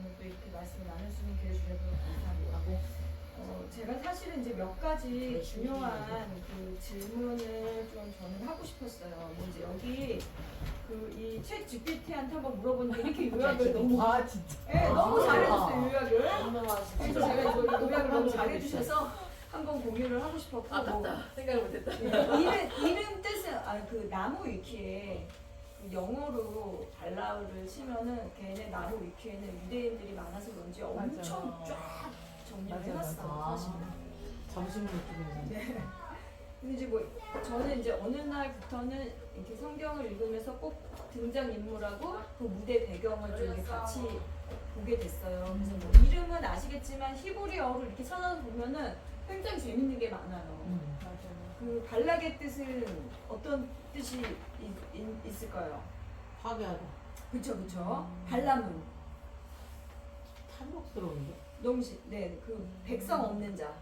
오늘 또 이렇게 말씀을 나눌 수 있는 기회 주셔서 감사하고 제가 사실은 이제 몇 가지 중요한 그 질문을 좀 저는 하고 싶었어요. 뭐 이제 여기 그 이 챗 GPT한테 한번 물어보니까 이렇게 요약을 너무 진짜. 네, 너무 잘해줬어요 요약을. 너무 그래서 진짜. 제가 이거 요약을 너무 잘해주셔서 한번 공유를 하고 싶었고 아깝다. 생각을 못했다. 이름 뜻은 그 나무 위키에 그 영어로 발라우를 치면은 걔네 나무 위키에는 유대인들이 많아서 그런지 엄청 맞아. 쫙 정리를 맞아, 해놨어. 맞아. 사실은. 점심을 먹으면서. 네. 근데 이제 뭐 저는 이제 어느 날부터는 이렇게 성경을 읽으면서 꼭 등장 인물하고 그 무대 배경을 좀 이렇게 같이 보게 됐어요. 그래서 뭐 이름은 아시겠지만 히브리어로 이렇게 찾아서 보면은 굉장히 재밌는 게 많아요. 맞아. 그 발락의 뜻은 어떤 뜻이 있을까요? 파괴하다. 그쵸. 발람은 탐욕스러운데? 그 백성 없는 자,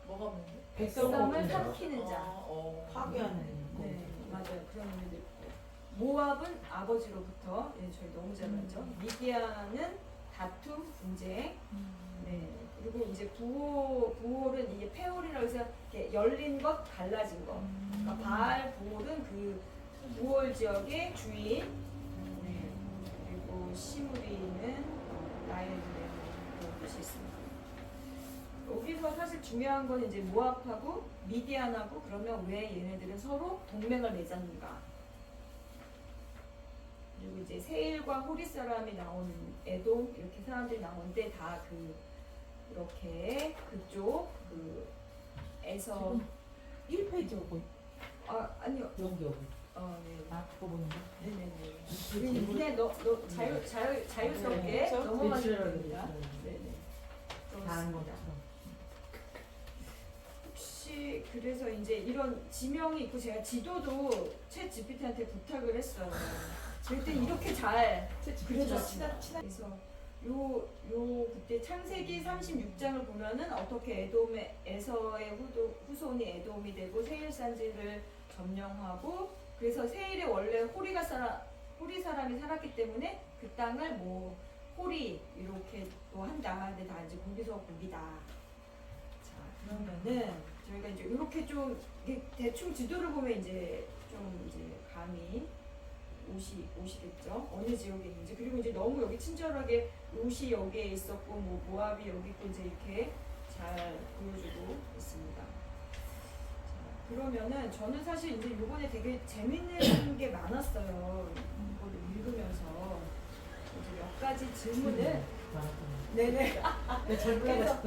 뭐가 없는데? 백성을 없는 자. 삼키는 자. 파괴하는 거. 네, 맞아요. 그런 의미도 있고. 모압은 아버지로부터, 저희 너무 잘 알죠. 미디안은 다툼, 분쟁. 네. 그리고 이제 부홀은 이게 페올이라고 해서 이렇게 열린 것, 갈라진 것. 그러니까 바알, 부홀은 그 부홀 지역의 주인. 네. 그리고 시무리는 나일들의 그런 뜻이 있습니다. 여기서 사실 중요한 건 이제 모압하고 미디안하고 그러면 왜 얘네들은 서로 동맹을 맺었는가? 그리고 이제 세일과 호리 사람이 나오는 에돔 이렇게 사람들이 나오는데 다 이렇게 그쪽 에서 1페이지 오고 아니요 여기 오고. 네. 그거 보는 거? 네네네. 그냥 너 자유스럽게 그렇죠? 넘어가시면 됩니다. 네네. 다 아는 그렇습니다. 것처럼. 혹시 그래서 이제 이런 지명이 있고 제가 지도도 챗 GPT한테 부탁을 했어요. 그때 이렇게 잘 그려졌어요. 그래서 요 그때 창세기 36장을 보면은 어떻게 에서의 후손이 에돔이 되고 세일 산지를 점령하고 그래서 세일에 원래 호리 사람이 살았기 때문에 그 땅을 뭐 호리 이렇게 또 한다. 근데 다 이제 거기서 거기다. 자 그러면은 저희가 이제 이렇게 좀 대충 지도를 보면 이제 좀 이제 감이 오시겠죠. 어느 지역에 있는지. 그리고 이제 너무 여기 친절하게 롯이 여기에 있었고 뭐 모압이 여기 있고 이제 이렇게 잘 보여주고 있습니다. 자, 그러면은 저는 사실 이제 요번에 되게 재밌는 게 많았어요. 이거를 읽으면서 이제 몇 가지 질문을 네네. 그래서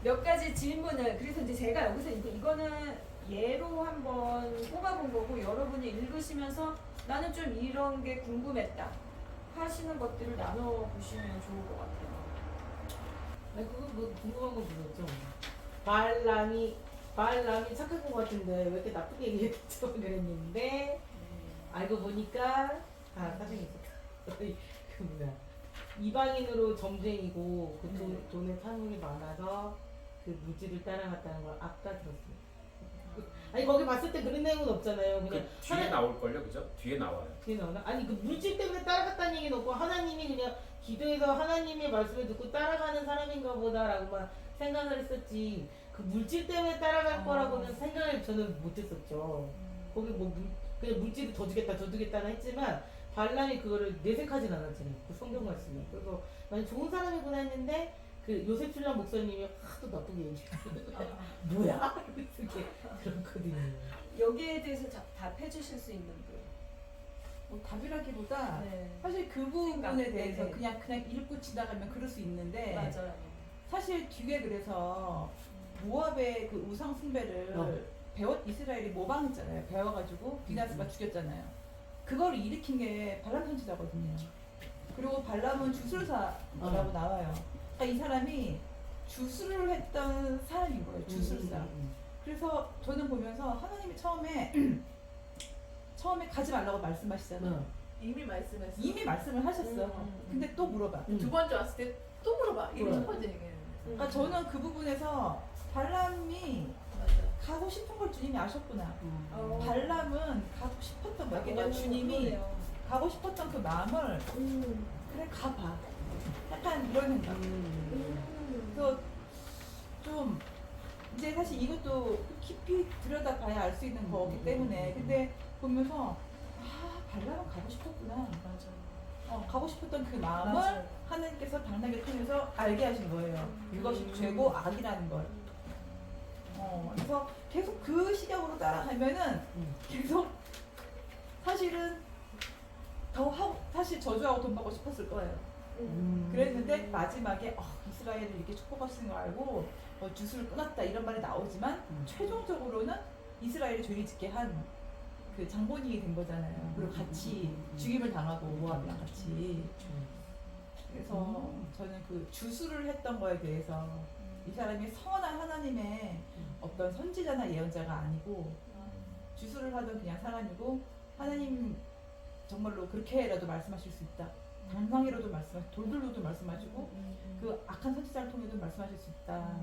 몇 가지 질문을 그래서 이제 제가 여기서 이거는 예로 한번 뽑아본 거고 여러분이 읽으시면서 나는 좀 이런 게 궁금했다 하시는 것들을 나눠보시면 좋을 것 같아요. 아니 그거 뭐 궁금한 거 물었죠. 발람이 착한 거 같은데 왜 이렇게 나쁘게 얘기했죠? 그랬는데 알고 보니까 사정이 있었어. 그 뭐야 이방인으로 점쟁이고 그 돈에 탐욕이 많아서 그 무지를 따라갔다는 걸 아까 들었어요. 아니 거기 봤을 때 그런 내용은 없잖아요. 그냥 뒤에 나올걸요, 그죠? 뒤에 나와요. 뒤에 나오나? 아니 그 물질 때문에 따라갔다는 얘기는 없고 하나님이 그냥 기도해서 하나님의 말씀을 듣고 따라가는 사람인가 보다라고만 생각을 했었지 그 물질 때문에 따라갈 거라고는 생각을 저는 못했었죠. 거기 뭐 그냥 물질을 더 주겠다는 했지만 발람이 그거를 내색하진 않았잖아요. 그 성경 말씀에. 그래서 난 좋은 사람이구나 했는데 그 요셉 신랑 목사님이 하도 나쁘게 얘기해. 뭐야? 이렇게 그렇거든요. 여기에 대해서 답해 주실 수 있는 분. 뭐 답이라기보다 네. 사실 그 부분에 대해서 네네. 그냥 읽고 지나가면 그럴 수 있는데 맞아요. 사실 뒤에 그래서 모압의 그 우상 숭배를 이스라엘이 모방했잖아요. 배워가지고 비나스가 죽였잖아요. 그걸 일으킨 게 발람 선지자거든요. 그리고 발람은 주술사라고 나와요. 그러니까 이 사람이 주술을 했던 사람인 거예요. 주술사. 그래서 저는 보면서 하나님이 처음에 가지 말라고 말씀하시잖아요. 이미 말씀했어. 이미 말씀을 하셨어. 근데 또 물어봐. 두 번째 왔을 때 또 물어봐. 이게 그래. 첫 번째 얘기예요. 그러니까 저는 그 부분에서 발람이 맞아. 가고 싶은 걸 주님이 아셨구나. 어. 발람은 가고 싶었던 거야. 그러니까 주님이 가고 싶었던 그 마음을 그래 가봐. 약간 이런 생각. 그래서 좀 이제 사실 이것도 깊이 들여다봐야 알 수 있는 거기 때문에 근데 보면서 발람은 가고 싶었구나. 맞아. 가고 싶었던 그 마음을 맞아요. 하나님께서 당나귀를 통해서 알게 하신 거예요. 그것이 죄고 악이라는 걸. 그래서 계속 그 시각으로 따라가면은 계속 사실은 더 하고 사실 저주하고 돈 받고 싶었을 거예요. 그랬는데 마지막에 이스라엘을 이렇게 축복하시는 걸 알고 주술을 끊었다 이런 말이 나오지만 최종적으로는 이스라엘이 죄를 짓게 한 그 장본인이 된 거잖아요. 그리고 같이 죽임을 당하고 모압이랑 같이. 그래서 저는 그 주술을 했던 거에 대해서 이 사람이 선한 하나님의 어떤 선지자나 예언자가 아니고 주술을 하던 그냥 사람이고 하나님 정말로 그렇게라도 말씀하실 수 있다. 당상이로도 말씀하시고 돌들로도 말씀하시고 그 악한 선지자를 통해도 말씀하실 수 있다.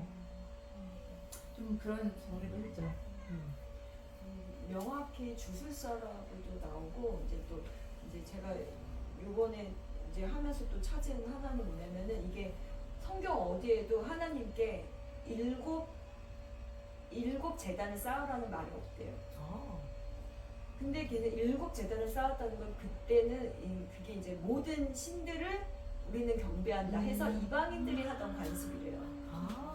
좀 그런 정리를 했죠. 명확히 주술사라고도 나오고 이제 또 이제 제가 요번에 이제 하면서 또 찾은 하나는 뭐냐면은 이게 성경 어디에도 하나님께 일곱 재단을 쌓으라는 말이 없대요. 근데 걔는 일곱 재단을 쌓았다는 건 그때는 그게 이제 모든 신들을 우리는 경배한다 해서 이방인들이 하던 관습이래요.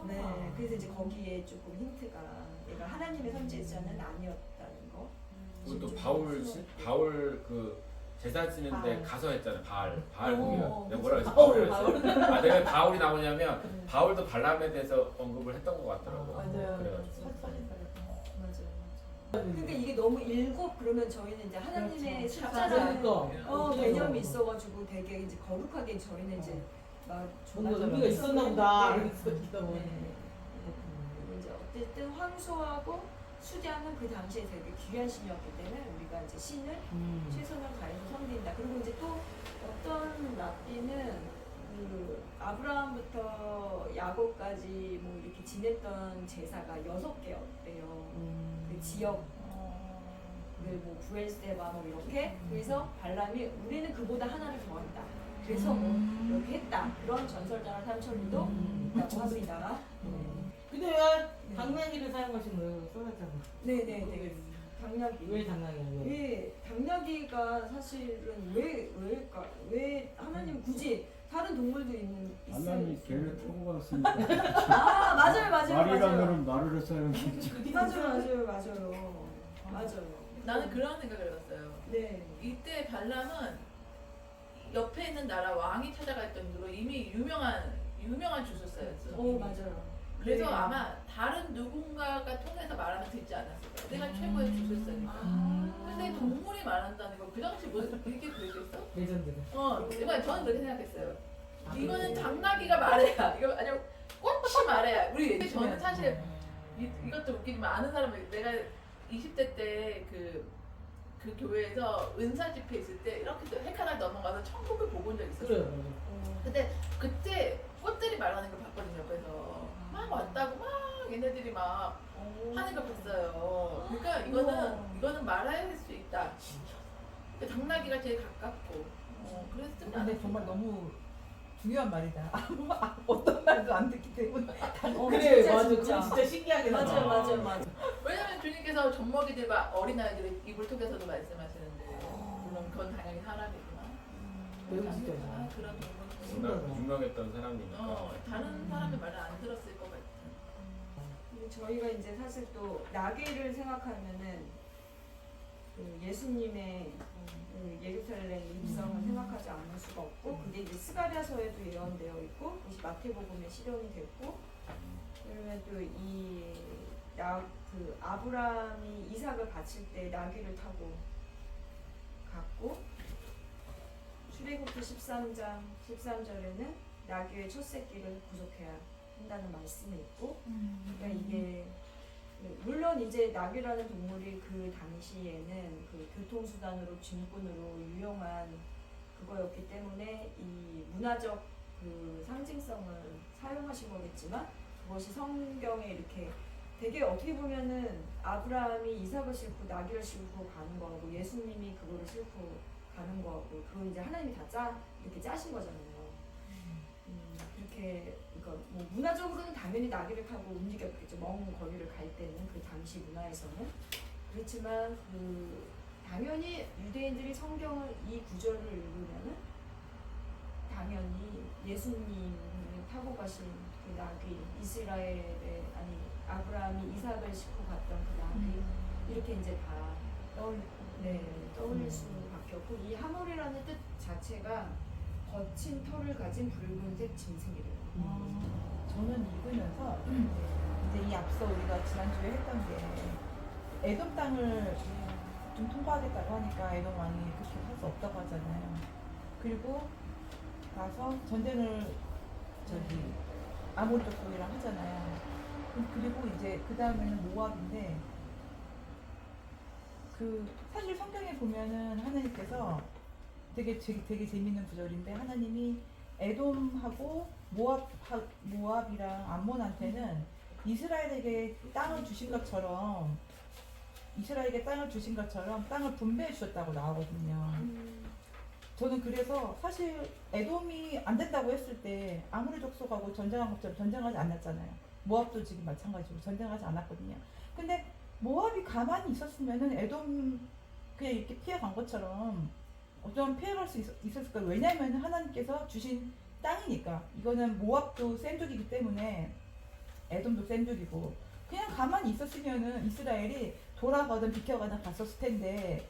네, 그래서 이제 거기에 조금 힌트가 얘가 하나님의 선지자는 아니었다는 거. 그리고 또 바울 그 제사 지는데 가서 했잖아요. 바알 공연. 내가 뭐라 그랬어? 바울이랬어요. 내가 바울이 나오냐면 바울도 발람에 대해서 언급을 했던 것 같더라고요. 맞아요. 그래가지고. 근데 이게 너무 일곱 그러면 저희는 이제 하나님의 그렇죠. 숫자라는 그러니까. 개념이 있어가지고 되게 이제 거룩하게 저희는 이제 막 뭔가 조나조나 의미가 있었나 보다. 네. 있었나 보네. 그리고 이제 어쨌든 황소하고 수량은 그 당시에 되게 귀한 신이었기 때문에 우리가 이제 신을 최선을 다해서 섬긴다. 그리고 이제 또 어떤 랍비는 그 아브라함부터 야곱까지 뭐 이렇게 지냈던 제사가 6개였대요. 그 지역 뭐 부엘세바 뭐 이렇게 그래서 발람이 우리는 그보다 하나를 더한다. 그래서 뭐 이렇게 했다. 그런 전설자나 삼천리도 있다고 합니다. 근데 왜 당나귀를 사용하신 거예요? 써놨잖아. 네네네. 당나귀. 왜 당나귀야? 왜 당나귀가 사실은 왜 하나님 굳이 다른 동물도 하나님이 있어요. 개를 타고 갔으니까 아 맞아요. 말이라면 말을 했어야지. 맞아요. 나는 그런 생각을 해봤어요. 네. 이때 발람은 옆에 있는 나라 왕이 찾아갈 정도로 이미 유명한 주술사였어. 맞아요. 그래서 네. 아마 다른 누군가가 통해서 말하면 듣지 않았을 거야. 내가 최고의 주술사니까. 근데 동물이 말한다는 거 그 당시 뭐 이렇게 그랬겠어? 레전드가. 정말 저는 그렇게 생각했어요. 이거는 그래요? 당나귀가 말해야. 이거 아니면 꽃이 말해야. 우리 저는 사실 이것도 웃기지만 아는 사람이 내가 20대 때 그 교회에서 은사 집회 있을 때 이렇게 또 헷갈려 넘어가서 천국을 보고 온 적 있었어요. 그래요. 근데 그때 꽃들이 말하는 걸 봤거든요. 그래서 막 왔다고 막 얘네들이 막 하는 걸 봤어요. 그러니까 이거는 말할 수 있다. 당나귀가 제일 가깝고. 그래서 좀 근데 정말 너무 중요한 말이다. 어떤 말도 안 듣기 때문에. 그래, 진짜, 맞아. 진짜. 그건 진짜 신기하게 맞아요. 왜냐면 주님께서 젖먹이들과 어린아이들의 입을 통해서도 말씀하시는데 물론 그건 당연히 사람이지만 매우 진짜. 그런 워낙 유명했던 사람이니까. 다른 사람의 말을 안 들었을 것 같아. 근데 저희가 이제 사실 또 나귀를 생각하면은 그 예수님의 그 예루살렘 입성을 생각하지 않을 수가 없고 그게 이제 스가랴서에도 예언되어 있고 이제 마태복음에 실현이 됐고 그러면 또 그 아브라함이 이삭을 바칠 때 나귀를 타고 갔고 출애굽기 13장 13절에는 나귀의 첫 새끼를 구속해야 한다는 말씀이 있고 그러니까 이게 물론 이제 나귀라는 동물이 그 당시에는 그 교통수단으로 짐꾼으로 유용한 그거였기 때문에 이 문화적 그 상징성을 사용하신 거겠지만 그것이 성경에 이렇게 되게 어떻게 보면은 아브라함이 이삭을 싣고 나귀를 싣고 가는 거하고 예수님이 그거를 싣고 가는 거하고 그건 이제 하나님이 다 이렇게 짜신 거잖아요. 당연히 나귀를 타고 움직였겠죠. 먼 거리를 갈 때는 그 당시 문화에서는. 그렇지만 그 당연히 유대인들이 성경을 이 구절을 읽으면은 당연히 예수님이 타고 가신 그 나귀, 이스라엘의 아니 아브라함이 이삭을 싣고 갔던 그 나귀 이렇게 이제 다 떠올릴 수밖에 없고, 이 하몰이라는 뜻 자체가 거친 털을 가진 붉은색 짐승이래요. 저는 읽으면서 이제 이 앞서 우리가 지난주에 했던 게 에돔 땅을 좀 통과하겠다고 하니까 에돔 왕이 그렇게 할 수 없다고 하잖아요. 그리고 나서 전쟁을 아모리 족속이랑 하잖아요. 그리고 이제 그 다음에는 모압인데, 그 사실 성경에 보면은 하나님께서 되게 재밌는 구절인데, 하나님이 에돔하고 모압이랑 암몬한테는 이스라엘에게 땅을 주신 것처럼 땅을 분배해 주셨다고 나오거든요. 저는 그래서 사실 에돔이 안 된다고 했을 때 아무리 족속하고 전쟁한 것처럼 전쟁하지 않았잖아요. 모압도 지금 마찬가지로 전쟁하지 않았거든요. 근데 모압이 가만히 있었으면은 에돔 그냥 이렇게 피해간 것처럼 어쩌면 피해갈 수 있었을 거예요. 왜냐하면 하나님께서 주신 땅이니까. 이거는 모압도 센족이기 때문에 에돔도 센족이고, 그냥 가만히 있었으면은 이스라엘이 돌아가든 비켜가든 갔었을 텐데,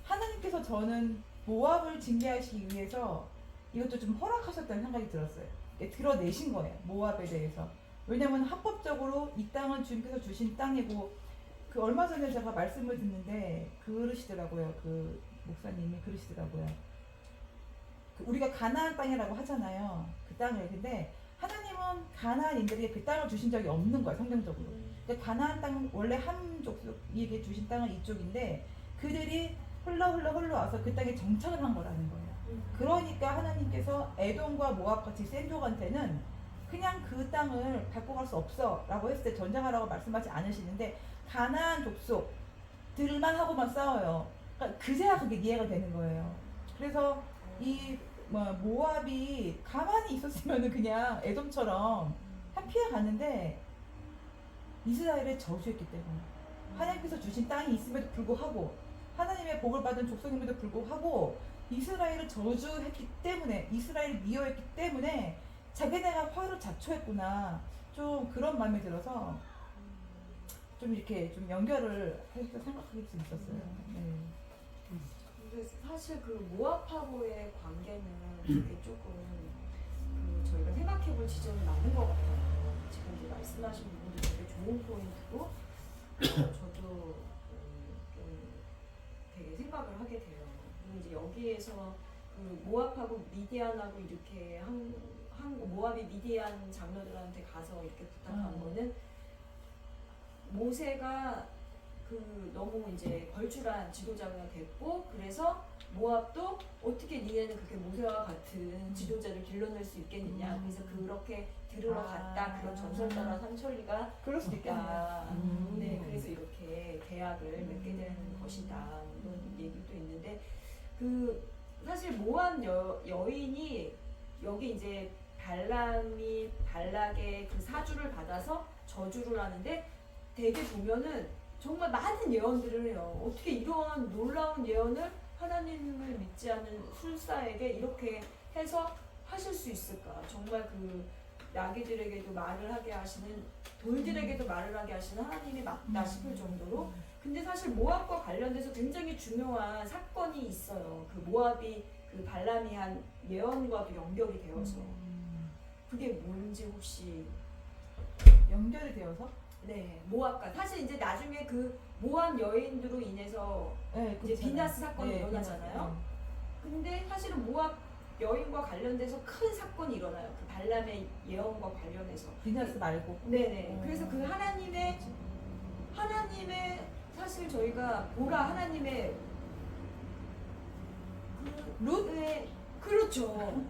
하나님께서 저는 모압을 징계하시기 위해서 이것도 좀 허락하셨다는 생각이 들었어요. 드러내신 거예요, 모압에 대해서. 왜냐면 합법적으로 이 땅은 주님께서 주신 땅이고, 그 얼마 전에 제가 말씀을 듣는데 그러시더라고요. 그 목사님이 그러시더라고요. 우리가 가나안 땅이라고 하잖아요, 그 땅을. 근데 하나님은 가나안인들에게 그 땅을 주신 적이 없는 거예요, 성경적으로. 그러니까 가나안 땅, 원래 함 족속에게 주신 땅은 이쪽인데 그들이 흘러 와서 그 땅에 정착을 한 거라는 거예요. 그러니까 하나님께서 에돔과 모압 같이 센족한테는 그냥 그 땅을 밟고 갈 수 없어 라고 했을 때 전쟁하라고 말씀하지 않으시는데, 가나안 족속들만 하고만 싸워요. 그러니까 그제야 그게 이해가 되는 거예요. 그래서 이 모압이 가만히 있었으면 그냥 에돔처럼 피해 갔는데, 이스라엘을 저주했기 때문에, 하나님께서 주신 땅이 있음에도 불구하고, 하나님의 복을 받은 족속임에도 불구하고 이스라엘을 저주했기 때문에, 이스라엘을 미워했기 때문에 자기네가 화를 자초했구나, 좀 그런 마음이 들어서 좀 이렇게 좀 연결을 해서 생각하게 좀 있었어요. 네. 근데 사실 그 모압하고의 관계는 되게 조금 저희가 생각해볼 지점이 많은 것 같아요. 지금 이제 말씀하신 부분도 되게 좋은 포인트고, 저도 좀 되게 생각을 하게 돼요. 그리고 이제 여기에서 그 모압하고 미디안하고 이렇게 모압이 미디안 장로들한테 가서 이렇게 부탁한 거는, 모세가 그 너무 이제 걸출한 지도자가 됐고, 그래서 모압도 어떻게 니네는 그렇게 모세와 같은 지도자를 길러낼 수 있겠느냐, 그래서 그렇게 들으러 갔다, 그런 전설 따라 삼천리가 그럴 수도 있겠네요. 네, 그래서 이렇게 계약을 맺게 된 것이다, 이런 얘기도 있는데, 그 사실 모압 여인이 여기 이제 발람이 발락의 그 사주를 받아서 저주를 하는데, 되게 보면은 정말 많은 예언들을 해요. 어떻게 이런 놀라운 예언을 하나님을 믿지 않는 술사에게 이렇게 해서 하실 수 있을까? 정말 그 나귀들에게도 말을 하게 하시는, 돌들에게도 말을 하게 하시는 하나님이 맞다 싶을 정도로. 근데 사실 모압과 관련돼서 굉장히 중요한 사건이 있어요. 그 모압이 그 발람이 한 예언과도 연결이 되어서. 그게 뭔지 혹시 연결이 되어서? 네, 모압과 사실 이제 나중에 그 모압 여인으로 인해서 네, 이제 비나스 사건이 일어나잖아요. 네. 근데 사실은 모압 여인과 관련돼서 큰 사건이 일어나요. 그 발람의 예언과 관련해서. 비나스 말고. 네네. 그래서 그 하나님의 사실 저희가 보라 하나님의 그 룻의 그렇죠.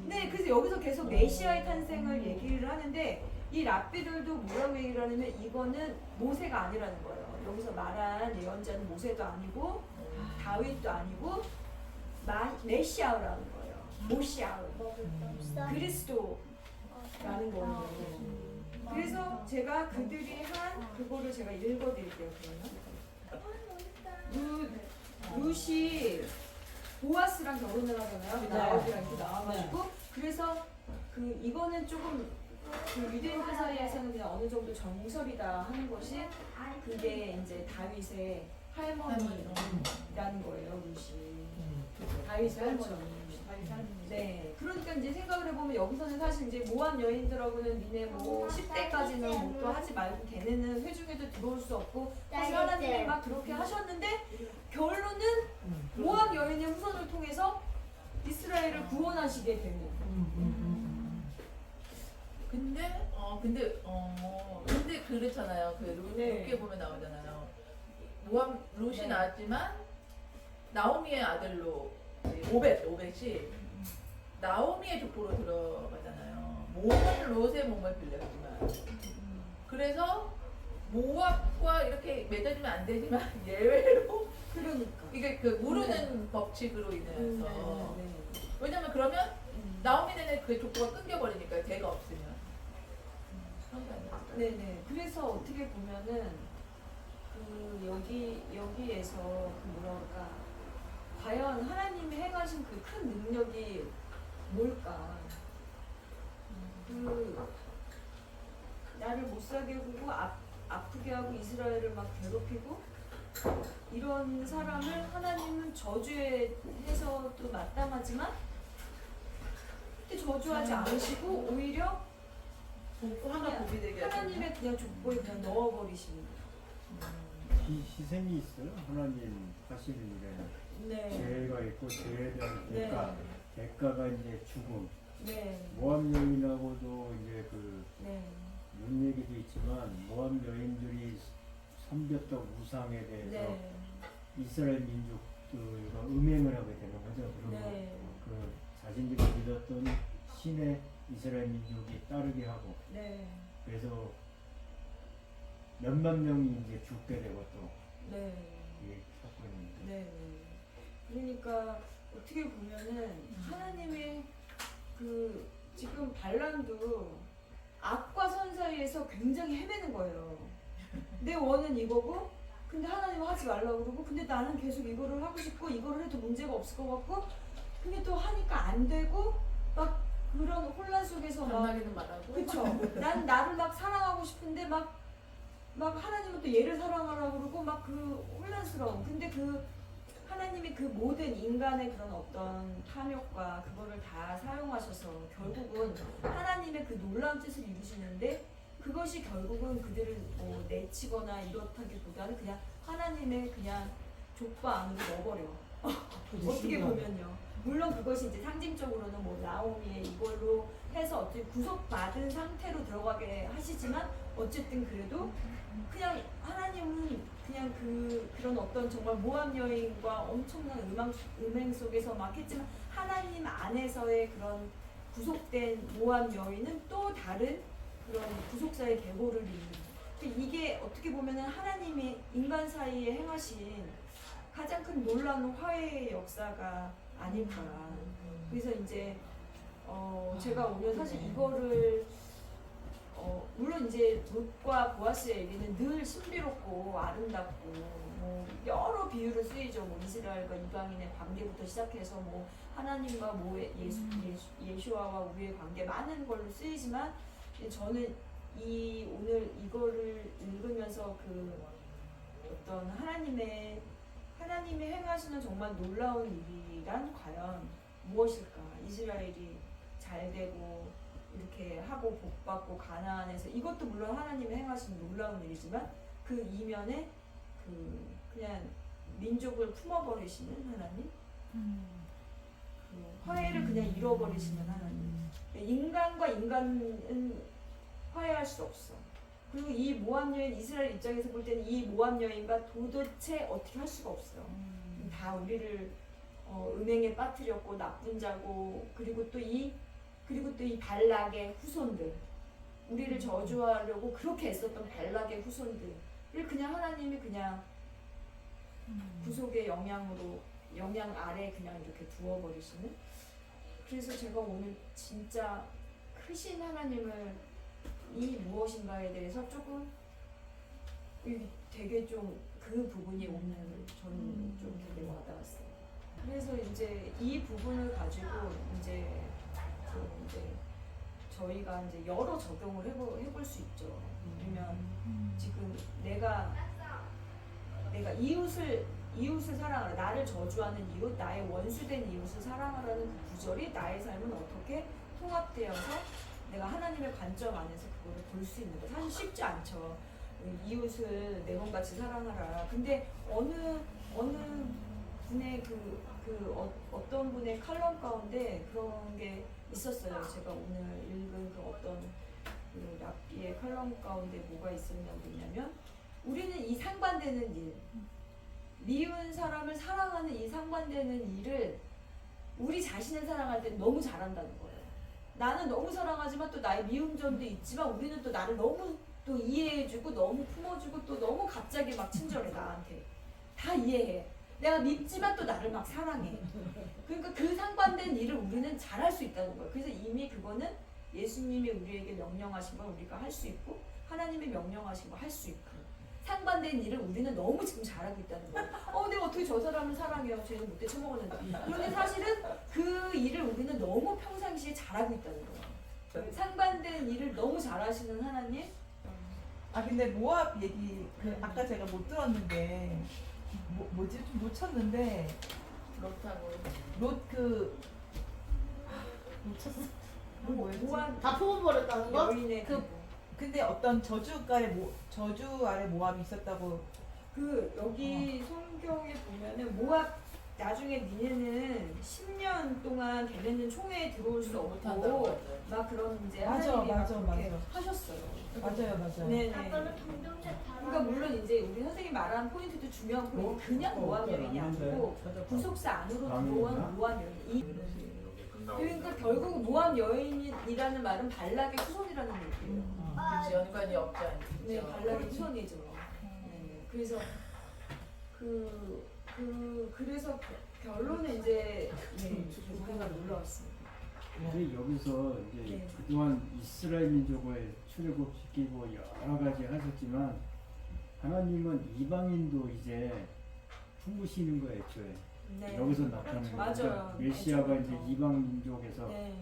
네, 그래서 여기서 계속 메시아의 탄생을 얘기를 하는데, 이 랍비들도 뭐라고 얘기를 하냐면 이거는 모세가 아니라는 거예요. 여기서 말한 예언자는 모세도 아니고 다윗도 아니고 메시아라는 거예요. 모시아, 그리스도라는 거예요. 그래서 제가 그들이 한 그거를 제가 읽어드릴게요. 그러면 룻이 보아스랑 결혼을 하잖아요. 네. 나오기랑 이렇게 나와가지고 그래서 그 이거는 조금 그 유대인들 사이에서는 그냥 어느 정도 정설이다 하는 것이 그게 이제 다윗의 할머니라는 거예요. 룻이 다윗의 할머니. 네, 그러니까 이제 생각을 해보면 여기서는 사실 이제 모압 여인들하고는 니네 뭐 10대까지는 뭐 또 하지 말고 걔네는 회중에도 들어올 수 없고 사실 하나님이 막 그렇게 하셨는데 결론은 모압 여인의 후손을 통해서 이스라엘을 구원하시게 되는. 근데 그렇잖아요. 그 네. 룻게 보면 나오잖아요. 모함 룻이 네. 나왔지만 나오미의 아들로 오벳이 나오미의 족보로 들어가잖아요. 몸은 롯의 몸을 빌렸지만 그래서 모압과 이렇게 맺어지면 안 되지만 예외로 그러니까. 이게 그 무르는 법칙으로 인해서 네. 왜냐면 그러면 나오미는 그 족보가 끊겨버리니까 걔가 없으면 그런 거 아니에요? 네네. 그래서 어떻게 보면은 그 여기에서 그 뭐랄까 과연 하나님이 행하신 그 큰 능력이 뭘까? 그 나를 못 살게 하고 아프게 하고 이스라엘을 막 괴롭히고 이런 사람을 하나님은 저주해서도 마땅하지만 근데 저주하지 않으시고 오히려 하나 보게 되게 하나님의 그냥 족보에 그냥 넣어버리시는 희생이 있어요. 하나님 하시는 일에 네. 죄가 있고 죄에 대한 네. 대가가 이제 죽음. 네. 모압 여인하고도 이제 그 네. 이런 얘기도 있지만 모압 여인들이 섬겼던 우상에 대해서 네. 이스라엘 민족들과 음행을 하게 되는 거죠. 그리고 네. 그 자신들이 믿었던 신의 이스라엘 민족이 따르게 하고 네. 그래서 몇만 명이 이제 죽게 되고 또 네. 이게 사건입니다. 네. 그러니까 어떻게 보면은 하나님의 그 지금 반란도 악과 선 사이에서 굉장히 헤매는 거예요. 내 원은 이거고 근데 하나님은 하지 말라고 그러고 근데 나는 계속 이거를 하고 싶고 이거를 해도 문제가 없을 것 같고 근데 또 하니까 안 되고 막 그런 혼란 속에서 막 만나기는 말하고 그쵸. 난 나를 막 사랑하고 싶은데 막 하나님은 또 얘를 사랑하라고 그러고 막 그 혼란스러움. 근데 그 하나님이 그 모든 인간의 그런 어떤 탐욕과 그거를 다 사용하셔서 결국은 하나님의 그 놀라운 뜻을 이루시는데 그것이 결국은 그들을 뭐 내치거나 이렇다기보다는 그냥 하나님의 그냥 족바 안으로 넣어버려. 어떻게 보면요. 물론 그것이 이제 상징적으로는 뭐 나오미의 이걸로 해서 어떻게 구속받은 상태로 들어가게 하시지만 어쨌든 그래도 그냥 하나님은 그냥 그런 어떤 정말 모함 여인과 엄청난 음행 속에서 막 했지만 하나님 안에서의 그런 구속된 모함 여인은 또 다른 그런 구속사의 계보를 이루는 이게 어떻게 보면은 하나님이 인간 사이에 행하신 가장 큰 놀라운 화해의 역사가 아닐까. 그래서 이제 제가 오늘 사실 이거를 물론 이제 룻과 보아스의 얘기는 늘 신비롭고 아름답고 뭐 여러 비유로 쓰이죠. 뭐 이스라엘과 이방인의 관계부터 시작해서 뭐 하나님과 뭐 예수와와 우리의 관계 많은 걸로 쓰이지만 저는 오늘 이거를 읽으면서 그 어떤 하나님이 행하시는 정말 놀라운 일이란 과연 무엇일까? 이스라엘이 잘 되고 이렇게 하고 복받고 가나안에서 이것도 물론 하나님이 행하시는 놀라운 일이지만 그 이면에 그냥 민족을 품어버리시는 하나님, 그 화해를 그냥 잃어버리시는 하나님. 인간과 인간은 화해할 수 없어. 그리고 이 모압 여인 이스라엘 입장에서 볼 때는 이 모압 여인과 도대체 어떻게 할 수가 없어요. 다 우리를 음행에 빠뜨렸고 나쁜 자고 그리고 또 이 발락의 후손들 우리를 저주하려고 그렇게 애썼던 발락의 후손들을 그냥 하나님이 그냥 구속의 영향 아래 그냥 이렇게 두어버리시는. 그래서 제가 오늘 진짜 크신 하나님을 이 무엇인가에 대해서 조금 되게 좀 그 부분이 오늘 저는 좀 되게 와닿았어요. 그래서 이제 이 부분을 가지고 이제 저희가 이제 여러 적용을 해볼 수 있죠. 그러면 지금 내가 이웃을 사랑하라, 나를 저주하는 이웃, 나의 원수된 이웃을 사랑하라는 그 구절이 나의 삶은 어떻게 통합되어서 내가 하나님의 관점 안에서 그거를 볼 수 있는 거 사실 쉽지 않죠. 이웃을 내 몸같이 사랑하라. 근데 어느 분의 어떤 분의 칼럼 가운데 그런 게 있었어요. 제가 오늘 읽은 그 어떤 그 랍비의 칼럼 가운데 뭐가 있었냐면 우리는 이 상반되는 일, 미운 사람을 사랑하는 이 상반되는 일을 우리 자신을 사랑할 때 너무 잘한다는 거예요. 나는 너무 사랑하지만 또 나의 미운 점도 있지만 우리는 또 나를 너무 또 이해해주고 너무 품어주고 또 너무 갑자기 막 친절해 나한테. 다 이해해. 내가 밉지만 또 나를 막 사랑해. 그러니까 그 상반된 일을 우리는 잘할 수 있다는 거예요. 그래서 이미 그거는 예수님이 우리에게 명령하신 걸 우리가 할 수 있고 하나님이 명령하신 걸 할 수 있고 상반된 일을 우리는 너무 지금 잘하고 있다는 거예요. 내가 어떻게 저 사람을 사랑해요? 쟤는 못돼 처먹었는데. 그런데 사실은 그 일을 우리는 너무 평상시에 잘하고 있다는 거예요. 상반된 일을 너무 잘하시는 하나님. 근데 모압 얘기 아까 제가 못 들었는데 뭐지 좀 놓쳤는데 롯하고 놓쳤어. 모한 다 품어버렸다는 거? 여인의 근데 어떤 저주 아래 모압이 있었다고. 여기 성경에 보면은 모압 나중에 니네는 10년 동안 걔네는 총회에 들어올 수 못한다고 없고 하죠. 막 그런 이제 맞아, 하나님이 막 맞아, 그렇게 맞아. 하셨어요. 맞아요. 네네. 아빠는 동정책 그러니까 물론 이제 우리 선생님 말한 포인트도 중요한 포인트. 그냥 모압 여인이 아니고 구속사 안으로 들어온 모압 여인. 그러니까 결국 모압 여인이라는 말은 발락의 후손이라는 얘기예요. 그렇지 연관이 없지 않죠. 네, 발락의 후손이죠. 네, 그래서 그래서 결론은 이제 우리가 놀라웠습니다. 근데 여기서 이제 네. 그동안 이스라엘 민족을 출애굽시키고 여러 가지 하셨지만 하나님은 이방인도 이제 품으시는 거예요, 애초에. 네. 여기서 나타나는 그렇죠. 거죠. 맞아요. 메시아가 그렇죠. 이제 이방 민족에서 네.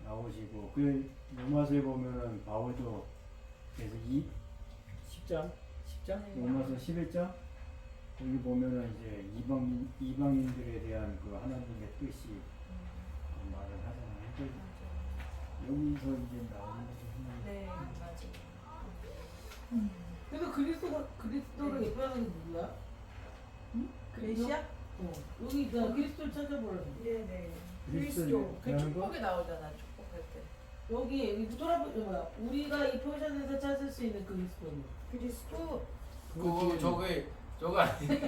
나오시고 그 로마서에 보면은 바울도 그래서 10장 네. 로마서 11장 여기 보면은 이제 이방인들에 대한 그 하나님의 뜻이 말을 하잖아요. 여기서 이제 나오는 거죠. 네, 맞아요. 그래서 그리스도를 예표하는 게 누구야? 메시아? 여기 나 그리스도를 찾아보려고. 네. 그리스도를 그리스도. 그 얘기하는 거? 축복이 나오잖아 축복할 때. 여기 돌아보자. 우리가 이 포션에서 찾을 수 있는 그리스도는. 그리스도. 저거 아니에요?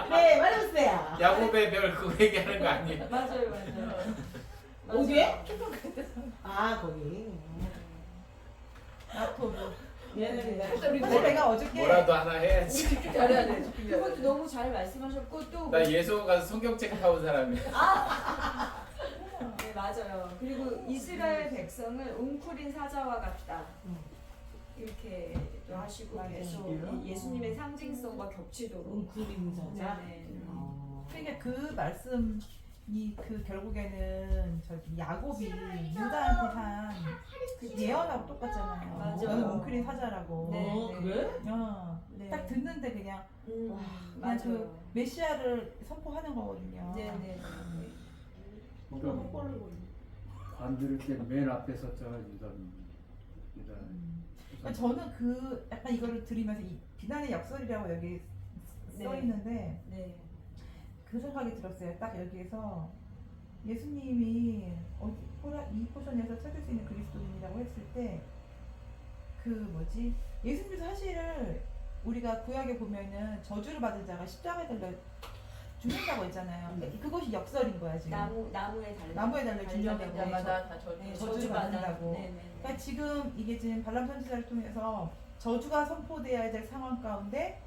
네, 말해보세요. 야곱의 별 그거 얘기하는 거 아니에요? 맞아요. 어디에? 축복할 때. 거기. 야코브. 미안합니다. 사실 내가 어저께 뭐라도 하나 해야지. 집중 잘해야 돼. 집중 잘해야 그것도 돼. 너무 잘 말씀하셨고 또 나 예수 가서 성경책 사온 사람이야. 네, 맞아요. 그리고 이스라엘 백성을 웅크린 사자와 같다. 이렇게 또 하시고 맞아요. 계속 이 예수님의 상징성과 겹치도록. 웅크린 사자. 네. 그러니까 그 말씀이 결국에는 저기 야곱이 유다한테 한 그 예언하고 똑같잖아요. 맞아요. 너는 웅크린 사자라고. 네. 그래? 네. 딱 듣는데 그냥 그냥 맞아요. 메시아를 선포하는 거거든요. 네네. 그러니까 관 들을 때 맨 앞에 섰잖아 유다. 그러니까 저는 약간 이거를 들으면서 이 비난의 역설이라고 여기 써 네. 있는데 네. 그 생각이 들었어요. 딱 여기에서 예수님이 이 포션에서 찾을 수 있는 그리스도인이라고 했을 때 예수님도 사실을 우리가 구약에 보면은 저주를 받은 자가 십자가에 달려 죽는다고 했잖아요. 그것이 역설인 거야 지금. 나무에 달려 죽는다고. 자마다 다 저주. 네, 저주 받는다고. 네네. 그러니까 지금 이게 지금 발람 선지자를 통해서 저주가 선포되어야 될 상황 가운데,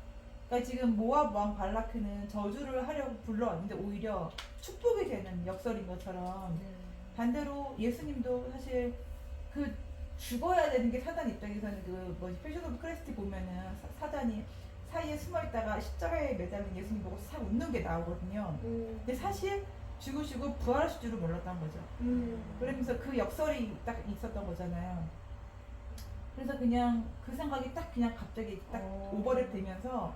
그러니까 지금 모압 왕 발라크는 저주를 하려고 불러왔는데 오히려 축복이 되는 역설인 것처럼 반대로 예수님도 사실 그 죽어야 되는 게 사단 입장에서는 그 뭐지 패션 오브 크리스티 보면은 사단이 사이에 숨어 있다가 십자가에 매달린 예수님 보고 싹 웃는 게 나오거든요. 근데 사실 죽으시고 부활하실 줄은 몰랐던 거죠. 그러면서 그 역설이 딱 있었던 거잖아요. 그래서 그냥 그 생각이 딱 그냥 갑자기 딱 오버랩 되면서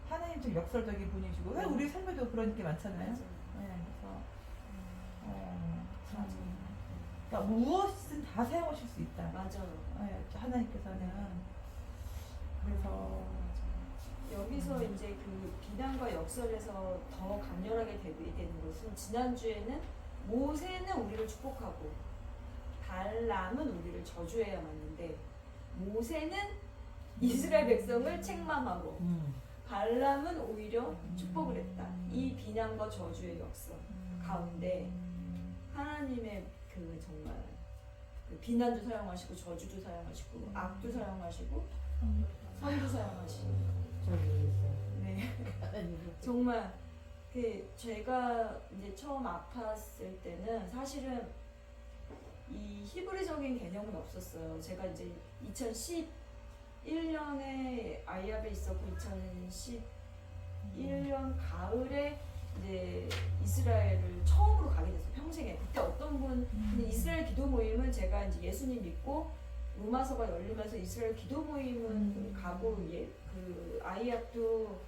하나님 좀 역설적인 분이시고 사실 우리 삶에도 그런 게 많잖아요. 네, 그래서 참, 그러니까 무엇이든 다 사용하실 수 있다. 맞아요. 네, 하나님께서는 그래서 여기서 이제 그 비난과 역설에서 더 강렬하게 대비되는 것은 지난주에는 모세는 우리를 축복하고 발람은 우리를 저주해야 맞는데 모세는 이스라엘 백성을 책망하고 발람은 오히려 축복을 했다. 이 비난과 저주의 역설 가운데 하나님의 그 정말 그 비난도 사용하시고 저주도 사용하시고 악도 사용하시고 선도 사용하시고 네. 정말 그 제가 이제 처음 아팠을 때는 사실은 이 히브리적인 개념은 없었어요. 제가 이제 2011년에 아이압에 있었고 2011년 가을에 이제 이스라엘을 처음으로 가게 됐어요. 평생에. 그때 어떤 분 이스라엘 기도 모임은 제가 이제 예수님 믿고 로마서가 열리면서 이스라엘 기도 모임은 가고 그 아이압도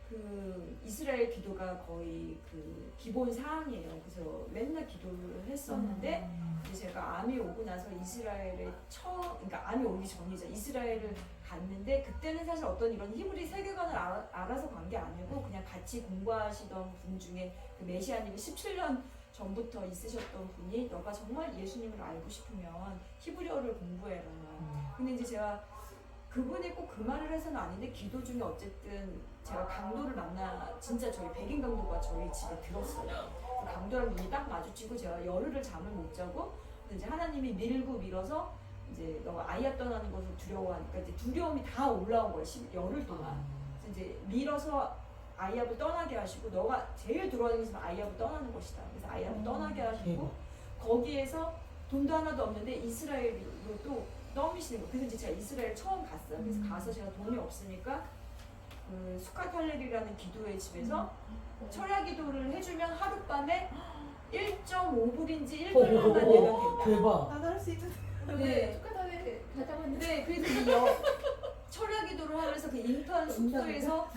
그 이스라엘 기도가 거의 그 기본 사항이에요. 그래서 맨날 기도를 했었는데 이제 제가 암이 오고 나서 이스라엘에 그러니까 암이 오기 전이죠. 이스라엘을 갔는데 그때는 사실 어떤 이런 히브리 세계관을 알아서 간 게 아니고 그냥 같이 공부하시던 분 중에 그 메시아님이 17년 전부터 있으셨던 분이 너가 정말 예수님을 알고 싶으면 히브리어를 공부해라. 근데 이제 제가 그분이 꼭 그 말을 해서는 아닌데 기도 중에 어쨌든 제가 강도를 진짜 저희 백인 강도가 저희 집에 들었어요. 그 강도랑 눈이 딱 마주치고 제가 열흘을 잠을 못 자고 이제 하나님이 밀고 밀어서 이제 너가 아이야 떠나는 것을 두려워하니까 이제 두려움이 다 올라온 거예요. 열흘 동안. 그래서 이제 밀어서 아이야를 떠나게 하시고 너가 제일 두려워하는 것은 아이야를 떠나는 것이다. 그래서 아이야를 떠나게 하시고 거기에서 돈도 하나도 없는데 이스라엘로 또 떠미시는 거예요. 그래서 이제 제가 이스라엘 처음 갔어요. 그래서 가서 제가 돈이 없으니까 그 수카탈렐이라는 기도회 집에서 철야 기도를 해주면 하룻밤에 1.5불인지 1불만 내면 된다. 대박. 나도 할 수 있는. 네. 축하다네 가자고 했는데 네, 그래서 철야 기도를 하면서 그 인턴 숙소에서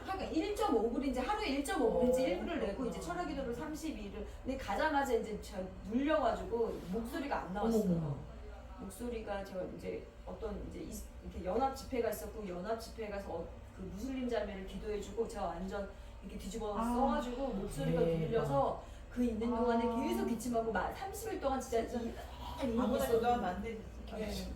하루에 1.5불인지 하루에 1.5불인지 1불을 내고 이제 철야 기도를 32일. 근데 가자마자 이제 제가 눌려가지고 목소리가 안 나왔어요. 목소리가 제가 이제 어떤 이제 이렇게 연합 집회가 있었고 연합 집회에 가서 그 무슬림 자매를 기도해주고 제가 완전 이렇게 뒤집어 써가지고 목소리가 눌려서 그 있는 동안에 계속 기침하고 30일 동안 진짜 아무나 기도하면 안 돼.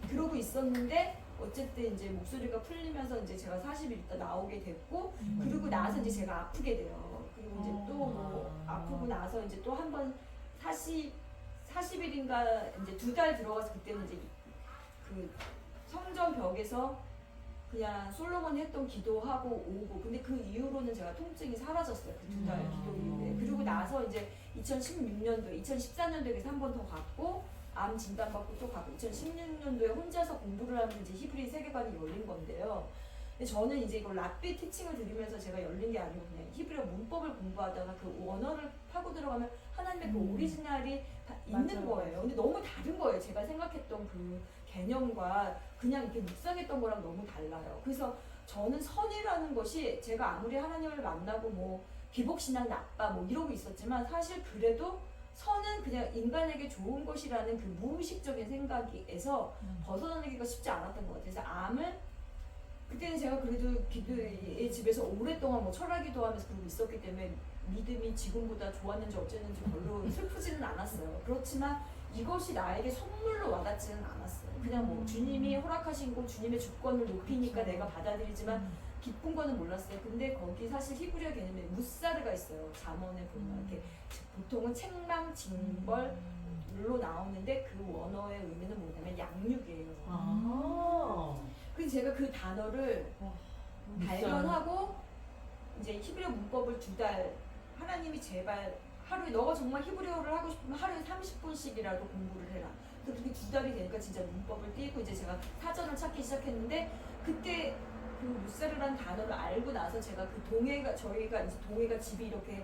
그러고 있었는데 어쨌든 이제 목소리가 풀리면서 이제 제가 40일 있다 나오게 됐고 그리고 나서 이제 제가 아프게 돼요. 그리고 이제 또 뭐 아프고 나서 이제 또 한 번 40일인가 이제 2달 들어가서 그때는 이제 그 성전 벽에서 그냥 솔로몬이 했던 기도하고 오고 근데 그 이후로는 제가 통증이 사라졌어요. 그 2달 기도 이후에. 그리고 나서 이제 2016년도, 2014년도에 한 번 더 갔고 암 진단받고 또 가고 2016년도에 혼자서 공부를 하면서 이제 히브리 세계관이 열린 건데요. 근데 저는 이제 이걸 랍비 티칭을 들으면서 제가 열린 게 아니고 그냥 히브리어 문법을 공부하다가 그 원어를 파고 들어가면 하나님의 그 오리지널이 다 있는 맞아요. 거예요. 근데 너무 다른 거예요. 제가 생각했던 그 개념과 그냥 이렇게 묵상했던 거랑 너무 달라요. 그래서 저는 선이라는 것이 제가 아무리 하나님을 만나고 뭐 기복신앙 나빠 뭐 이러고 있었지만 사실 그래도 선은 그냥 인간에게 좋은 것이라는 그 무의식적인 생각에서 벗어나기가 쉽지 않았던 것 같아요. 그래서 암을 그때는 제가 그래도 기도의 집에서 오랫동안 뭐 철학기도 하면서 그러고 있었기 때문에 믿음이 지금보다 좋았는지 어쨌는지 별로 슬프지는 않았어요. 그렇지만 이것이 나에게 선물로 와닿지는 않았어요. 그냥 뭐 주님이 허락하신 거 주님의 주권을 높이니까 내가 받아들이지만 기쁜 거는 몰랐어요. 근데 거기 사실 히브리어 개념에 무사르가 있어요. 잠언에 보면 이렇게 보통은 책망, 징벌로 나오는데 그 원어의 의미는 뭐냐면 양육이에요. 그래서 제가 그 단어를 발견하고 이제 히브리어 문법을 2달 하나님이 제발 하루에 너가 정말 히브리어를 하고 싶으면 하루에 30분씩이라도 공부를 해라. 그래서 그게 2달이 되니까 진짜 문법을 띄고 이제 제가 사전을 찾기 시작했는데 그때 그 무사르라는 단어를 알고 나서 제가 그 동해가 저희가 이제 동해가 집이 이렇게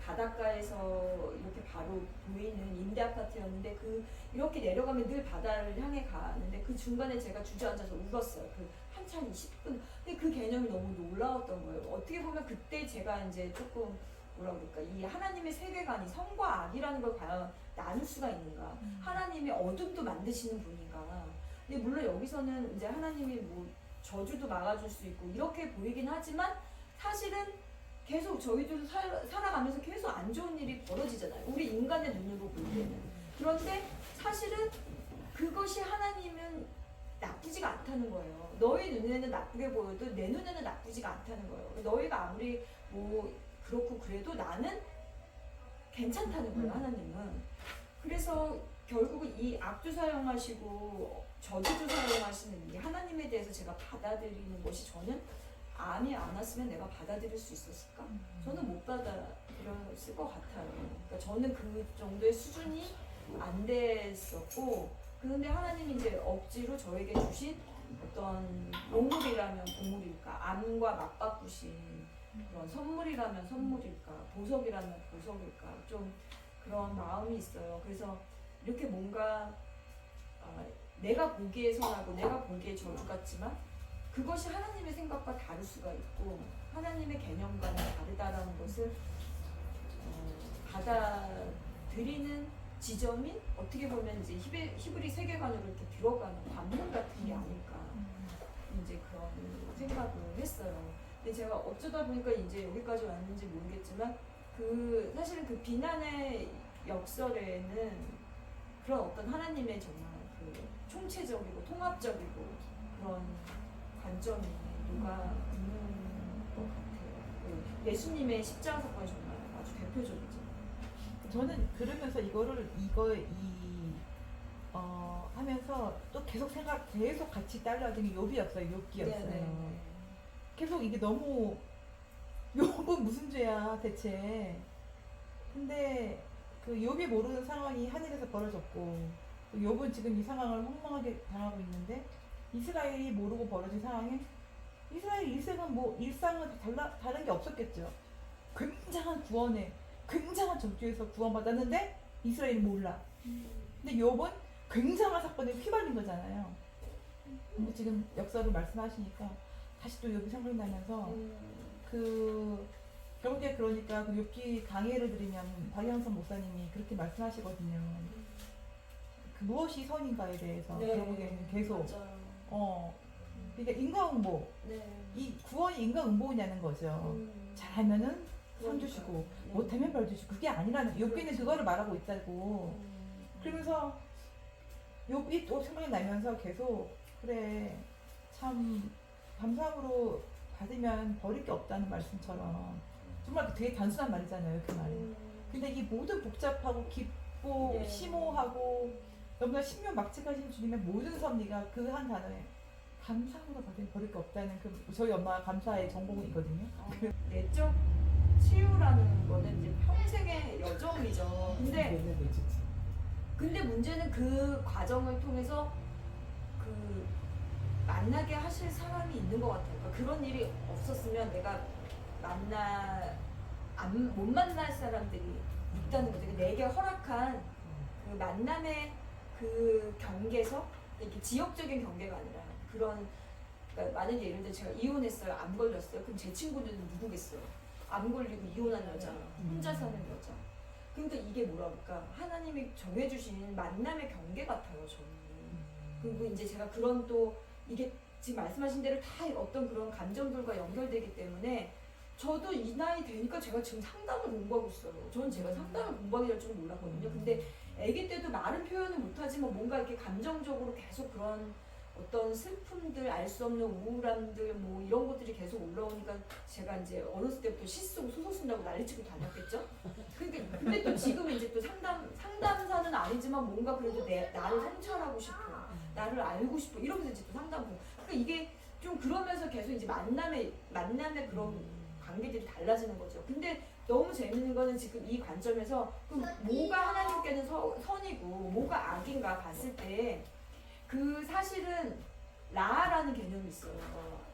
바닷가에서 이렇게 바로 보이는 임대 아파트였는데 그 이렇게 내려가면 늘 바다를 향해 가는데 그 중간에 제가 주저앉아서 울었어요. 그 한참 20분. 근데 그 개념이 너무 놀라웠던 거예요. 어떻게 보면 그때 제가 이제 조금 뭐라 그럴까 이 하나님의 세계관이 선과 악이라는 걸 과연 나눌 수가 있는가? 하나님이 어둠도 만드시는 분인가? 근데 물론 여기서는 이제 하나님이 뭐 저주도 막아줄 수 있고 이렇게 보이긴 하지만 사실은 계속 저희들도 살아가면서 계속 안 좋은 일이 벌어지잖아요. 우리 인간의 눈으로 볼 때는. 그런데 사실은 그것이 하나님은 나쁘지가 않다는 거예요. 너희 눈에는 나쁘게 보여도 내 눈에는 나쁘지가 않다는 거예요. 너희가 아무리 뭐 그렇고 그래도 나는 괜찮다는 거예요, 하나님은. 그래서 결국은 이 악도 사용하시고 저주도 사용하시는 이 하나님에 대해서 제가 받아들이는 것이 저는 암이 안 왔으면 내가 받아들일 수 있었을까? 저는 못 받아들였을 것 같아요. 그러니까 저는 그 정도의 수준이 안 됐었고, 그런데 하나님이 이제 억지로 저에게 주신 어떤 보물이라면 보물일까, 암과 맞바꾸신 그런 선물이라면 선물일까, 보석이라면 보석일까, 좀 그런 마음이 있어요. 그래서 이렇게 뭔가 내가 보기에 선하고 내가 보기에 저주 같지만 그것이 하나님의 생각과 다를 수가 있고 하나님의 개념과는 다르다라는 것을 받아들이는 지점이 어떻게 보면 이제 히브리 세계관으로 이렇게 들어가는 관문 같은 게 아닐까 이제 그런 생각을 했어요. 근데 제가 어쩌다 보니까 이제 여기까지 왔는지 모르겠지만 그 사실은 그 비난의 역설에는 그런 어떤 하나님의 정말 그 총체적이고 통합적이고 그런 관점이 녹아 있는 것 같아요. 예수님의 십자가 사건이 정말 아주 대표적이죠. 저는 그러면서 하면서 또 계속 같이 따라가는 게 욥이었어요. 욥기였어요. 계속 이게 너무 욥은 무슨 죄야 대체. 근데 그 욥이 모르는 상황이 하늘에서 벌어졌고 욥은 지금 이 상황을 황망하게 당하고 있는데 이스라엘이 모르고 벌어진 상황에 이스라엘 일상은 다른 게 없었겠죠. 굉장한 구원에 굉장한 저주에서 구원받았는데 이스라엘이 몰라. 근데 욥은 굉장한 사건에 휘말린 거잖아요. 근데 지금 역사를 말씀하시니까 다시 또 욥이 생각나면서 그 결국에 그러니까 그 욥기 강해를 드리면 박영선 목사님이 그렇게 말씀하시거든요. 그 무엇이 선인가에 대해서 결국에는 계속 그러니까 인과응보. 이 구원이 인과응보냐는 거죠. 잘하면은 상 주시고 못하면 벌 주시고 그게 아니라는 욥기는 그거를 말하고 있다고. 그러면서 욥이 또 생각이 나면서 계속 그래 참 감사함으로 받으면 버릴 게 없다는 말씀처럼 정말 되게 단순한 말이잖아요 그 말이. 근데 이 모든 복잡하고 깊고 심오하고 너무나 신묘막측하신 주님의 모든 섭리가 그 한 단어에 감사함으로 받으면 버릴 게 없다는 그 저희 엄마가 감사의 전공이거든요. 내적 치유라는 거는 이제 평생의 여정이죠. 근데 문제는 그 과정을 통해서 그 만나게 하실 사람이 있는 것 같아요. 그러니까 그런 일이 없었으면 내가 못 만날 사람들이 있다는 거죠. 내게 허락한 그 만남의 그 경계서 이렇게 지역적인 경계가 아니라 그런 그러니까 만약에 예를 들어 제가 이혼했어요. 암 걸렸어요. 그럼 제 친구들은 누구겠어요? 암 걸리고 이혼한 여자, 혼자 사는 여자. 그러니까 이게 뭐라 그럴까? 하나님이 정해주신 만남의 경계 같아요, 저는. 그리고 이제 제가 그런 또 이게 지금 말씀하신 대로 다 어떤 그런 감정들과 연결되기 때문에 저도 이 나이 되니까 제가 지금 상담을 공부하고 있어요. 저는 제가 상담을 공부하게 될 줄 몰랐거든요. 근데 아기 때도 말은 표현을 못하지만 뭔가 이렇게 감정적으로 계속 그런 어떤 슬픔들, 알 수 없는 우울함들 뭐 이런 것들이 계속 올라오니까 제가 이제 어렸을 때부터 시 쓰고 소설 쓴다고 난리치고 다녔겠죠. 그러니까 근데 또 지금은 이제 또 상담사는 아니지만 뭔가 그래도 나를 성찰하고 싶어, 나를 알고 싶어 이러면서 이제 또 상담하고. 그러니까 이게 좀 그러면서 계속 이제 만남의 그런 관계들이 달라지는 거죠. 근데 너무 재밌는 거는 지금 이 관점에서 그럼 뭐가 하나님께는 선이고 뭐가 악인가 봤을 때 그 사실은 라라는 개념이 있어요.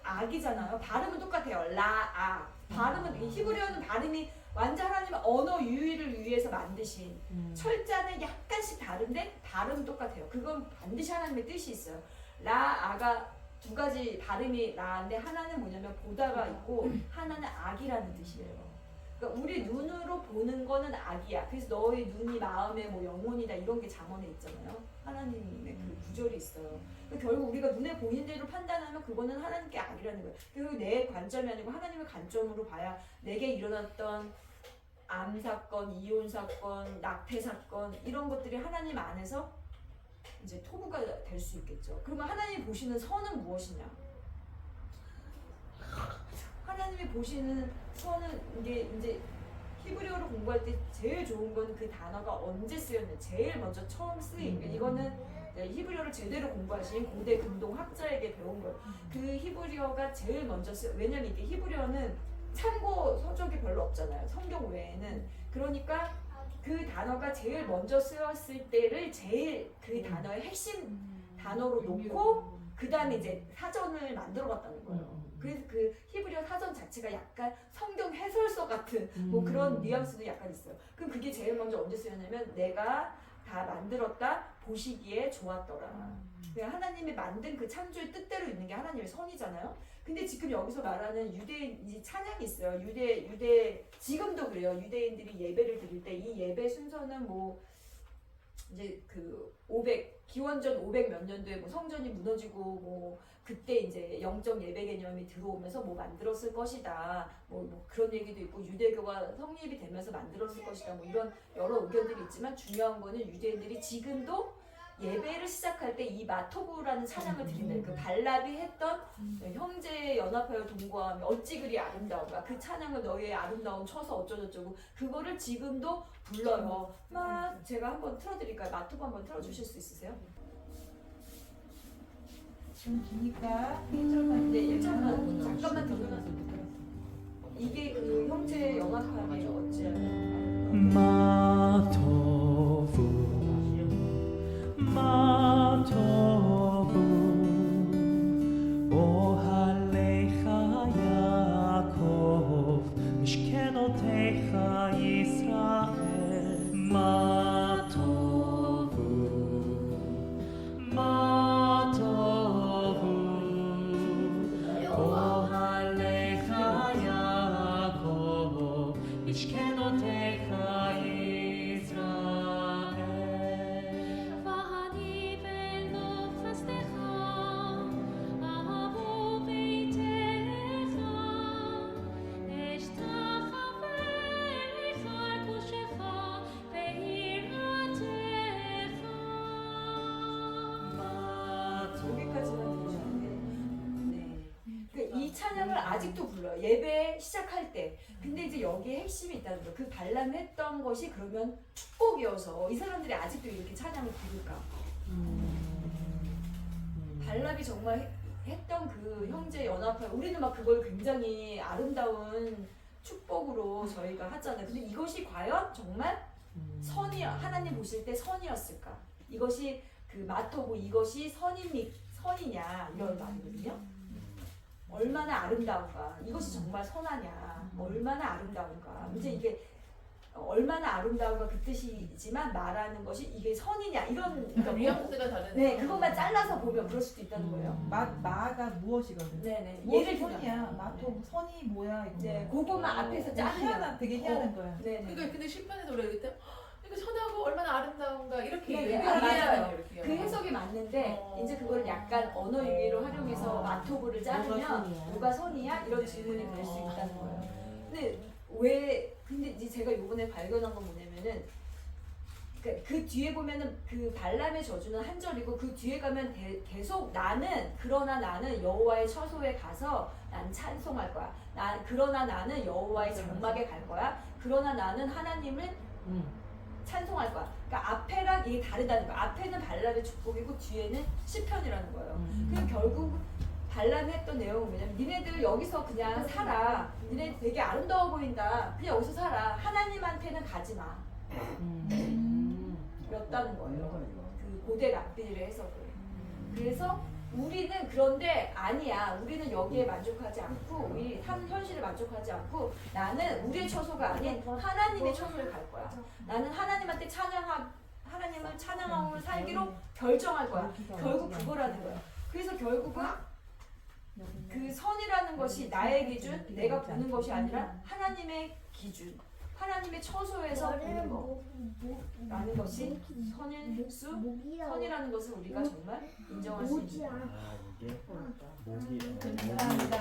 악이잖아요. 발음은 똑같아요. 라아. 발음은 이 히브리어는 발음이 완전 하나님의 언어 유희를 위해서 만드신 철자는 약간씩 다른데 발음은 똑같아요. 그건 반드시 하나님의 뜻이 있어요. 라아가 두 가지 발음이 라인데 하나는 뭐냐면 보다가 있고 하나는 악이라는 뜻이에요. 그러니까 우리 눈으로 보는 거는 악이야. 그래서 너의 눈이 마음의 뭐 영혼이다 이런 게 잠언에 있잖아요. 하나님의 그 구절이 있어요. 그러니까 결국 우리가 눈에 보이는 대로 판단하면 그거는 하나님께 악이라는 거예요. 그리고 내 관점이 아니고 하나님의 관점으로 봐야 내게 일어났던 암 사건, 이혼 사건, 낙태 사건 이런 것들이 하나님 안에서 이제 토부가 될 수 있겠죠. 그러면 하나님이 보시는 선은 무엇이냐? 하나님이 보시는 선은 이게 이제 히브리어를 공부할 때 제일 좋은 건 그 단어가 언제 쓰였냐. 제일 먼저 처음 쓰인 게 이거는 히브리어를 제대로 공부하신 고대 근동 학자에게 배운 거예요. 그 히브리어가 제일 먼저 왜냐면 이게 히브리어는 참고 서적이 별로 없잖아요. 성경 외에는. 그러니까 그 단어가 제일 먼저 쓰였을 때를 제일 그 단어의 핵심 단어로 놓고 그 다음에 이제 사전을 만들어 봤다는 거예요. 그래서 그 히브리어 사전 자체가 약간 성경 해설서 같은 뭐 그런 뉘앙스도 약간 있어요. 그럼 그게 제일 먼저 언제 쓰였냐면 내가 다 만들었다 보시기에 좋았더라. 그냥 하나님이 만든 그 창조의 뜻대로 있는 게 하나님의 선이잖아요. 근데 지금 여기서 말하는 유대인 이 찬양이 있어요. 유대 지금도 그래요. 유대인들이 예배를 드릴 때 이 예배 순서는 뭐 이제 그 500 기원전 500 몇 년도에 뭐 성전이 무너지고 뭐 그때 이제 영적 예배 개념이 들어오면서 뭐 만들었을 것이다. 뭐 그런 얘기도 있고 유대교가 성립이 되면서 만들었을 것이다. 뭐 이런 여러 의견들이 있지만 중요한 거는 유대인들이 지금도 예배를 시작할 때 이 마토부라는 찬양을 드린다. 그 발랍이 했던 형제 연합하여 동거하며 어찌 그리 아름다운가. 그 찬양을 너희의 아름다움 쳐서 어쩌고저쩌고 그거를 지금도 불러요. 막 제가 한번 틀어드릴까요? 마토부 한번 틀어주실 수 있으세요? 좀 기니까 1절만 네, 1절만 잠깐만 들어놔서 이게 그 형제 연합함의 어찌하여 마토부 오할레ኻ 야עקב משכנותיך ישראל מה טובו 오할레ኻ 야עקב משכנותיך 이 찬양을 아직도 불러요. 예배 시작할 때. 근데 이제 여기에 핵심이 있다는 거예요. 그 발람했던 것이 그러면 축복이어서 이 사람들이 아직도 이렇게 찬양을 부를까? 발람이 정말 했던 그 형제 연합회 우리는 막 그걸 굉장히 아름다운 축복으로 저희가 하잖아요. 근데 이것이 과연 정말 선이 하나님 보실 때 선이었을까? 이것이 그 마토고 이것이 선이냐 이런 말이거든요. 얼마나 아름다운가 이것이 정말 선하냐 얼마나 아름다운가 이제 이게 얼마나 아름다운가 그 뜻이지만 말하는 것이 이게 선이냐 이런 뉘앙스가 다른. 네 그것만 잘라서 보면 그럴 수도 있다는 거예요. 마가 무엇이거든? 네네 예를 예를 선이야. 들면 마토 선이 뭐야 이거. 네 그것만 앞에서 자르면 되게 희한한 거야. 네네 그러니까 근데 심판의 노래 그때 이거 선하고 얼마나 아름다운가 이렇게 네, 얘기해야 맞아요. 이렇게. 그 해석이 맞는데 이제 그걸 약간 언어 유희로 활용해서 마토부를 자르면 누가 선이야? 이런 질문이 될 수 있다는 거예요. 근데 이제 제가 요번에 발견한 건 뭐냐면은 그 뒤에 보면은 그 발람의 저주는 한 절이고 그 뒤에 가면 계속 그러나 나는 여호와의 처소에 가서 난 찬송할 거야. 그러나 나는 여호와의 장막에 갈 거야. 그러나 나는 하나님을 찬송할 거야. 그러니까 앞에랑 이게 다르다는 거야. 앞에는 발람의 축복이고 뒤에는 시편이라는 거예요. 그럼 결국 발람이 했던 내용은 뭐냐면 니네들 여기서 그냥 살아. 니네 되게 아름다워 보인다. 그냥 여기서 살아. 하나님한테는 가지 마. 였다는 거예요. 그 고대 랍비의 해석을. 그래서 우리는 그런데 아니야. 우리는 여기에 만족하지 않고 우리 현실을 만족하지 않고 나는 우리의 처소가 아닌 하나님의 처소에 갈 거야. 나는 하나님한테 하나님을 찬양하고 살기로 결정할 거야. 결국 그거라는 거야. 그래서 결국은 그 선이라는 것이 나의 기준, 내가 보는 것이 아니라 하나님의 기준, 하나님의 처소에서 보는 거라는 것이 선일수, 선이라는 것을 우리가 정말 인정할 수 있는 거야. 아 이게 목이 감사합니다.